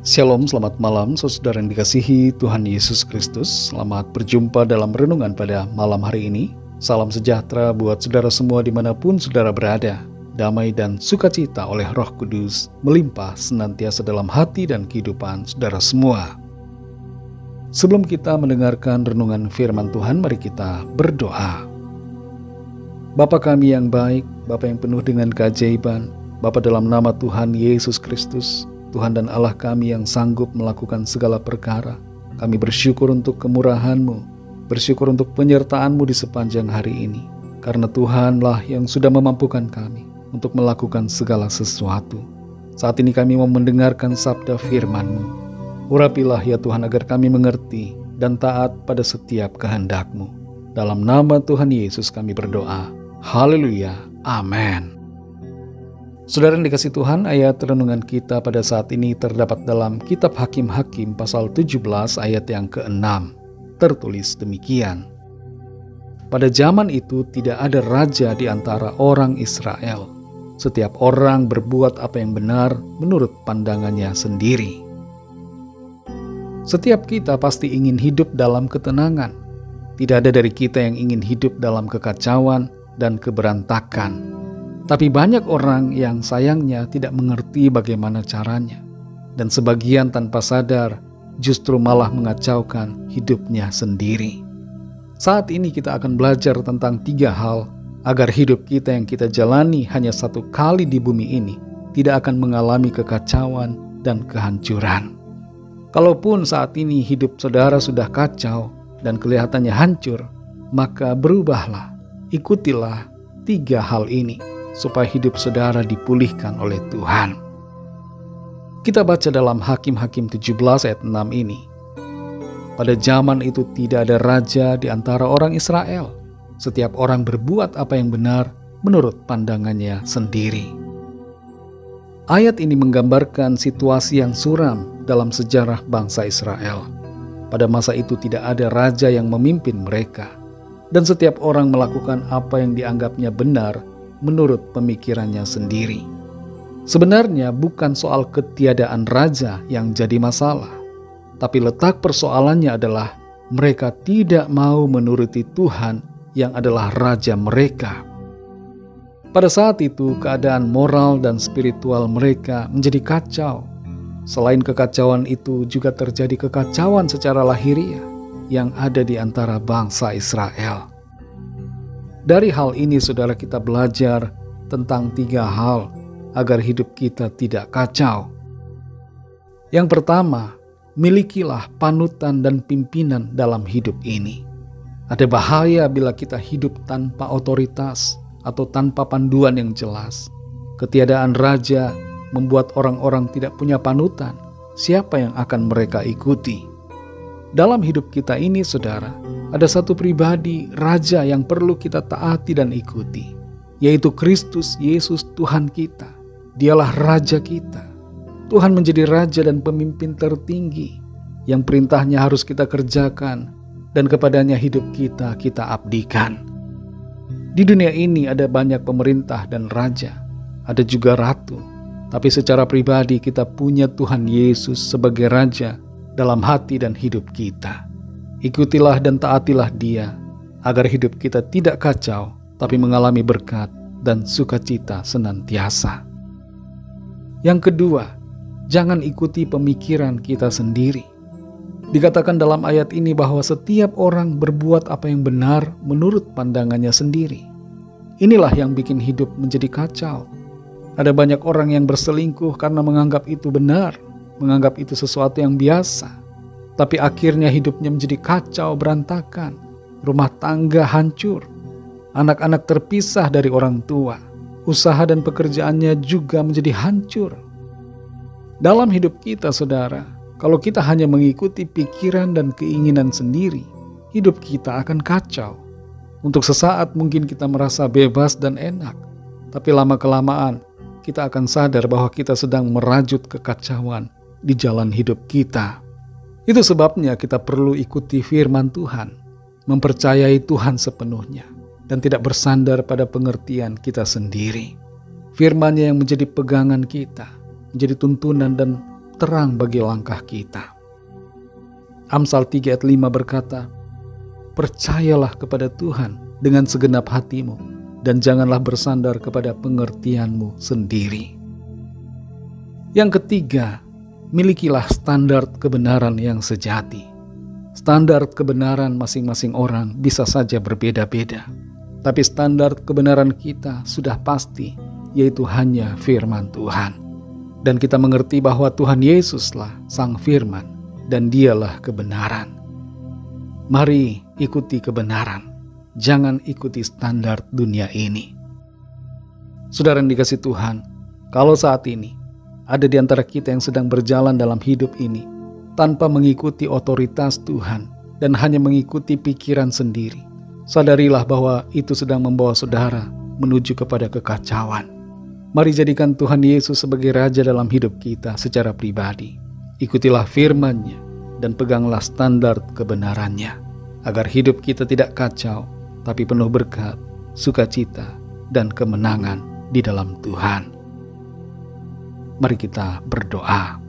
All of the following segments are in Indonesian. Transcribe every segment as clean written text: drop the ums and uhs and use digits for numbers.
Shalom, selamat malam saudara yang dikasihi Tuhan Yesus Kristus. Selamat berjumpa dalam renungan pada malam hari ini. Salam sejahtera buat saudara semua dimanapun saudara berada. Damai dan sukacita oleh Roh Kudus melimpah senantiasa dalam hati dan kehidupan saudara semua. Sebelum kita mendengarkan renungan firman Tuhan, mari kita berdoa. Bapa kami yang baik, Bapa yang penuh dengan keajaiban, Bapa dalam nama Tuhan Yesus Kristus, Tuhan dan Allah kami yang sanggup melakukan segala perkara, kami bersyukur untuk kemurahan-Mu, bersyukur untuk penyertaan-Mu di sepanjang hari ini, karena Tuhanlah yang sudah memampukan kami untuk melakukan segala sesuatu. Saat ini kami mau mendengarkan sabda firman-Mu. Urapilah ya Tuhan agar kami mengerti dan taat pada setiap kehendak-Mu. Dalam nama Tuhan Yesus kami berdoa. Haleluya. Amin. Saudara yang dikasihi Tuhan, ayat renungan kita pada saat ini terdapat dalam kitab Hakim-Hakim pasal 17 ayat yang ke-6. Tertulis demikian. Pada zaman itu tidak ada raja di antara orang Israel. Setiap orang berbuat apa yang benar menurut pandangannya sendiri. Setiap kita pasti ingin hidup dalam ketenangan. Tidak ada dari kita yang ingin hidup dalam kekacauan dan keberantakan. Tapi banyak orang yang sayangnya tidak mengerti bagaimana caranya. Dan sebagian tanpa sadar justru malah mengacaukan hidupnya sendiri. Saat ini kita akan belajar tentang 3 hal agar hidup kita yang kita jalani hanya 1 kali di bumi ini tidak akan mengalami kekacauan dan kehancuran. Kalaupun saat ini hidup saudara sudah kacau dan kelihatannya hancur, maka berubahlah, ikutilah 3 hal ini supaya hidup saudara dipulihkan oleh Tuhan. Kita baca dalam Hakim-Hakim 17 ayat 6 ini. Pada zaman itu tidak ada raja di antara orang Israel. Setiap orang berbuat apa yang benar menurut pandangannya sendiri. Ayat ini menggambarkan situasi yang suram dalam sejarah bangsa Israel. Pada masa itu tidak ada raja yang memimpin mereka. Dan setiap orang melakukan apa yang dianggapnya benar menurut pemikirannya sendiri. Sebenarnya bukan soal ketiadaan raja yang jadi masalah, tapi letak persoalannya adalah mereka tidak mau menuruti Tuhan yang adalah raja mereka. Pada saat itu keadaan moral dan spiritual mereka menjadi kacau. Selain kekacauan itu juga terjadi kekacauan secara lahiriah yang ada di antara bangsa Israel. Dari hal ini saudara kita belajar tentang 3 hal agar hidup kita tidak kacau. Yang pertama, milikilah panutan dan pimpinan dalam hidup ini. Ada bahaya bila kita hidup tanpa otoritas atau tanpa panduan yang jelas. Ketiadaan raja membuat orang-orang tidak punya panutan. Siapa yang akan mereka ikuti? Dalam hidup kita ini saudara, ada satu pribadi raja yang perlu kita taati dan ikuti, yaitu Kristus Yesus Tuhan kita. Dialah raja kita. Tuhan menjadi raja dan pemimpin tertinggi yang perintahnya harus kita kerjakan dan kepadanya hidup kita abdikan. Di dunia ini ada banyak pemerintah dan raja, ada juga ratu. Tapi secara pribadi kita punya Tuhan Yesus sebagai raja dalam hati dan hidup kita. Ikutilah dan taatilah Dia agar hidup kita tidak kacau, tapi mengalami berkat dan sukacita senantiasa. Yang kedua, jangan ikuti pemikiran kita sendiri. Dikatakan dalam ayat ini bahwa setiap orang berbuat apa yang benar menurut pandangannya sendiri. Inilah yang bikin hidup menjadi kacau. Ada banyak orang yang berselingkuh karena menganggap itu benar, menganggap itu sesuatu yang biasa. Tapi akhirnya hidupnya menjadi kacau berantakan. Rumah tangga hancur. Anak-anak terpisah dari orang tua. Usaha dan pekerjaannya juga menjadi hancur. Dalam hidup kita saudara, kalau kita hanya mengikuti pikiran dan keinginan sendiri, hidup kita akan kacau. Untuk sesaat mungkin kita merasa bebas dan enak. Tapi lama-kelamaan kita akan sadar bahwa kita sedang merajut kekacauan di jalan hidup kita. Itu sebabnya kita perlu ikuti firman Tuhan, mempercayai Tuhan sepenuhnya, dan tidak bersandar pada pengertian kita sendiri. Firman-Nya yang menjadi pegangan kita, menjadi tuntunan dan terang bagi langkah kita. Amsal 3 ayat 5 berkata, "Percayalah kepada Tuhan dengan segenap hatimu, dan janganlah bersandar kepada pengertianmu sendiri." Yang ketiga, milikilah standar kebenaran yang sejati. Standar kebenaran masing-masing orang bisa saja berbeda-beda, tapi standar kebenaran kita sudah pasti, yaitu hanya firman Tuhan. Dan kita mengerti bahwa Tuhan Yesuslah Sang Firman, dan Dialah kebenaran. Mari ikuti kebenaran, jangan ikuti standar dunia ini. Saudara yang dikasihi Tuhan, kalau saat ini ada di antara kita yang sedang berjalan dalam hidup ini tanpa mengikuti otoritas Tuhan dan hanya mengikuti pikiran sendiri, sadarilah bahwa itu sedang membawa saudara menuju kepada kekacauan. Mari jadikan Tuhan Yesus sebagai Raja dalam hidup kita secara pribadi. Ikutilah firman-Nya dan peganglah standar kebenarannya, agar hidup kita tidak kacau, tapi penuh berkat, sukacita, dan kemenangan di dalam Tuhan. Mari kita berdoa.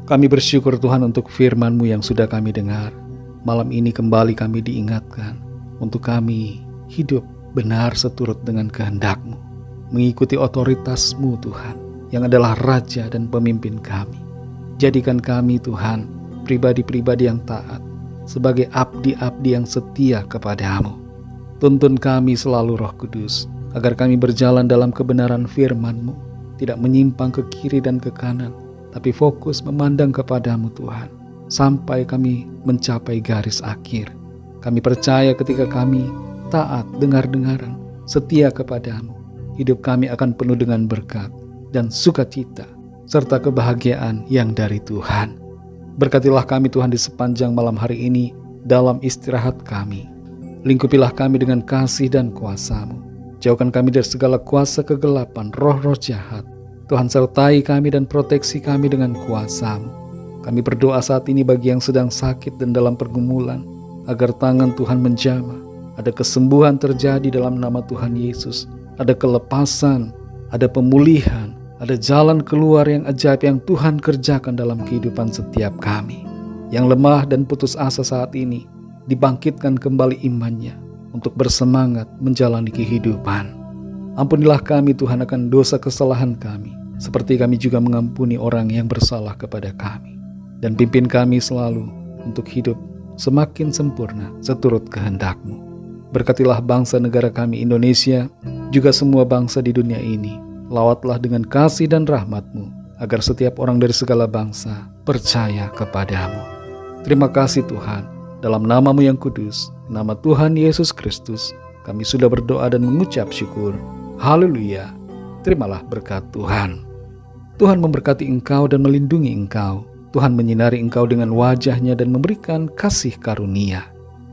Kami bersyukur Tuhan untuk firman-Mu yang sudah kami dengar. Malam ini kembali kami diingatkan untuk kami hidup benar seturut dengan kehendak-Mu, mengikuti otoritas-Mu Tuhan, yang adalah Raja dan pemimpin kami. Jadikan kami Tuhan pribadi-pribadi yang taat, sebagai abdi-abdi yang setia kepada-Mu. Tuntun kami selalu Roh Kudus, agar kami berjalan dalam kebenaran firman-Mu, tidak menyimpang ke kiri dan ke kanan, tapi fokus memandang kepada-Mu Tuhan, sampai kami mencapai garis akhir. Kami percaya ketika kami taat dengar-dengaran, setia kepada-Mu, hidup kami akan penuh dengan berkat dan sukacita, serta kebahagiaan yang dari Tuhan. Berkatilah kami Tuhan di sepanjang malam hari ini dalam istirahat kami. Lingkupilah kami dengan kasih dan kuasa-Mu. Jauhkan kami dari segala kuasa kegelapan, roh-roh jahat. Tuhan sertai kami dan proteksi kami dengan kuasa-Mu. Kami berdoa saat ini bagi yang sedang sakit dan dalam pergumulan, agar tangan Tuhan menjamah. Ada kesembuhan terjadi dalam nama Tuhan Yesus. Ada kelepasan, ada pemulihan, ada jalan keluar yang ajaib yang Tuhan kerjakan dalam kehidupan setiap kami. Yang lemah dan putus asa saat ini, dibangkitkan kembali imannya untuk bersemangat menjalani kehidupan. Ampunilah kami Tuhan akan dosa kesalahan kami, seperti kami juga mengampuni orang yang bersalah kepada kami. Dan pimpin kami selalu untuk hidup semakin sempurna seturut kehendak-Mu. Berkatilah bangsa negara kami Indonesia, juga semua bangsa di dunia ini. Lawatlah dengan kasih dan rahmat-Mu, agar setiap orang dari segala bangsa percaya kepada-Mu. Terima kasih Tuhan. Dalam nama-Mu yang kudus, nama Tuhan Yesus Kristus, kami sudah berdoa dan mengucap syukur. Haleluya. Terimalah berkat Tuhan. Tuhan memberkati engkau dan melindungi engkau. Tuhan menyinari engkau dengan wajah-Nya dan memberikan kasih karunia.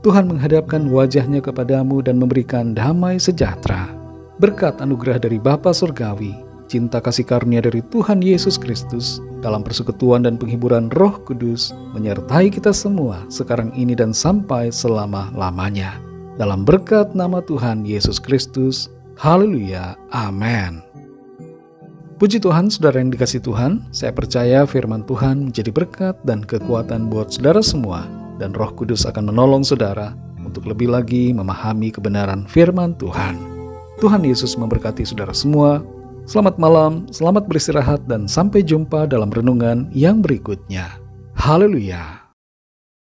Tuhan menghadapkan wajah-Nya kepadamu dan memberikan damai sejahtera. Berkat anugerah dari Bapa Surgawi, cinta kasih karunia dari Tuhan Yesus Kristus, dalam persekutuan dan penghiburan Roh Kudus, menyertai kita semua sekarang ini dan sampai selama-lamanya. Dalam berkat nama Tuhan Yesus Kristus. Haleluya. Amin. Puji Tuhan, saudara yang dikasihi Tuhan, saya percaya firman Tuhan menjadi berkat dan kekuatan buat saudara semua, dan Roh Kudus akan menolong saudara untuk lebih lagi memahami kebenaran firman Tuhan. Tuhan Yesus memberkati saudara semua. Selamat malam, selamat beristirahat, dan sampai jumpa dalam renungan yang berikutnya. Haleluya.